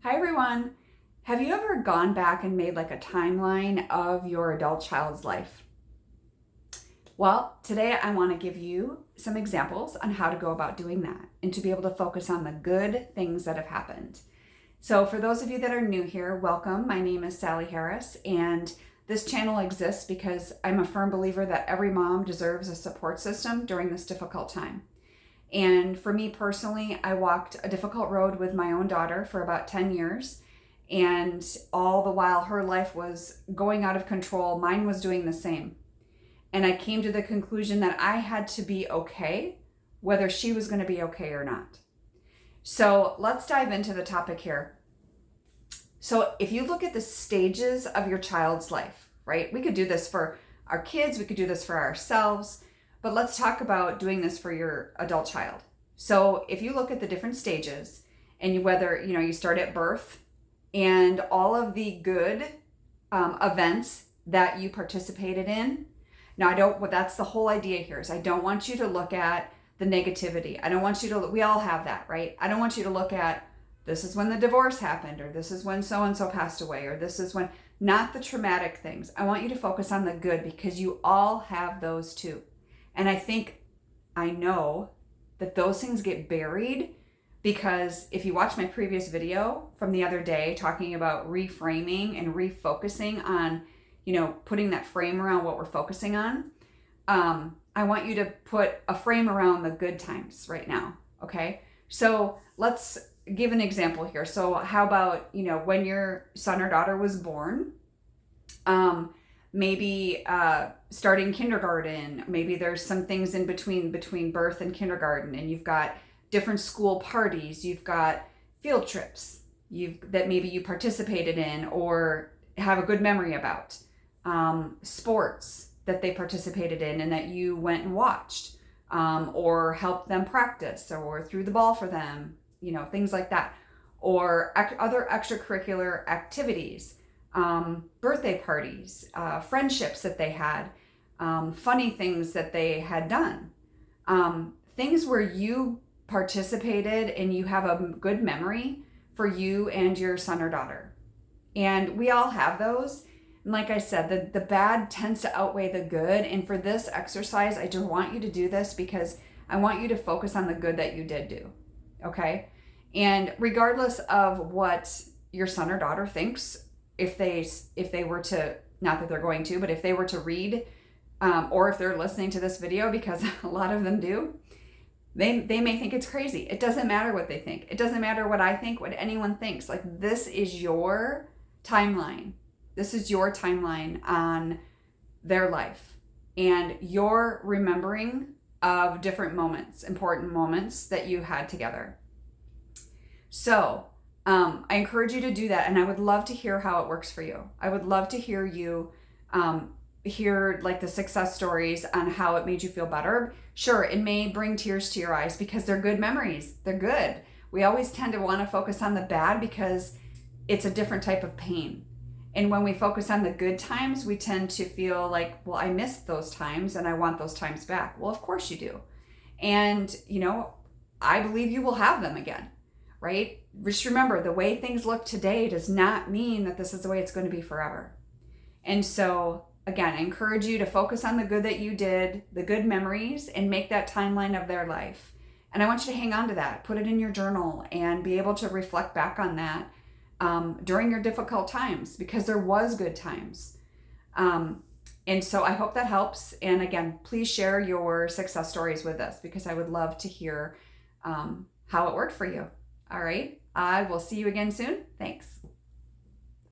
Hi everyone. Have you ever gone back and made like a timeline of your adult child's life? Well, today I want to give you some examples on how to go about doing that and to be able to focus on the good things that have happened. So for those of you that are new here, welcome. My name is Sally Harris, and this channel exists because I'm a firm believer that every mom deserves a support system during this difficult time. And for me personally, I walked a difficult road with my own daughter for about 10 years. And all the while her life was going out of control, mine was doing the same. And I came to the conclusion that I had to be okay, whether she was going to be okay or not. So let's dive into the topic here. So if you look at the stages of your child's life, right? We could do this for our kids, we could do this for ourselves. But let's talk about doing this for your adult child. So if you look at the different stages and whether, you start at birth and all of the good events that you participated in. Now, that's the whole idea here is I don't want you to look at the negativity. I don't want you to, we all have that, right? I don't want you to look at this is when the divorce happened, or this is when so-and-so passed away, or this is when, not the traumatic things. I want you to focus on the good because you all have those too. And I know that those things get buried because if you watch my previous video from the other day talking about reframing and refocusing on, putting that frame around what we're focusing on, I want you to put a frame around the good times right now, okay? So let's give an example here. So how about, when your son or daughter was born, maybe starting kindergarten, maybe there's some things in between birth and kindergarten, and you've got different school parties, you've got field trips that maybe you participated in or have a good memory about, sports that they participated in and that you went and watched, or helped them practice or threw the ball for them, things like that, or other extracurricular activities. Birthday parties, friendships that they had, funny things that they had done, things where you participated and you have a good memory for you and your son or daughter. And we all have those. And like I said, the bad tends to outweigh the good. And for this exercise, I just want you to do this because I want you to focus on the good that you did do. Okay? And regardless of what your son or daughter thinks, if they were to, not that they're going to, but if they were to read, or if they're listening to this video, because a lot of them do, they may think it's crazy. It doesn't matter what they think. It doesn't matter what I think, what anyone thinks. Like, this is your timeline. This is your timeline on their life. And your remembering of different moments, important moments that you had together. So, I encourage you to do that, and I would love to hear how it works for you. I would love to hear you hear like the success stories on how it made you feel better. Sure, it may bring tears to your eyes because they're good memories. They're good. We always tend to want to focus on the bad because it's a different type of pain. And when we focus on the good times, we tend to feel like, well, I missed those times and I want those times back. Well, of course you do. And, I believe you will have them again. Right? Just remember, the way things look today does not mean that this is the way it's going to be forever. And so, again, I encourage you to focus on the good that you did, the good memories, and make that timeline of their life. And I want you to hang on to that, put it in your journal, and be able to reflect back on that during your difficult times, because there was good times. And so I hope that helps. And again, please share your success stories with us because I would love to hear how it worked for you. All right. I will see you again soon. Thanks.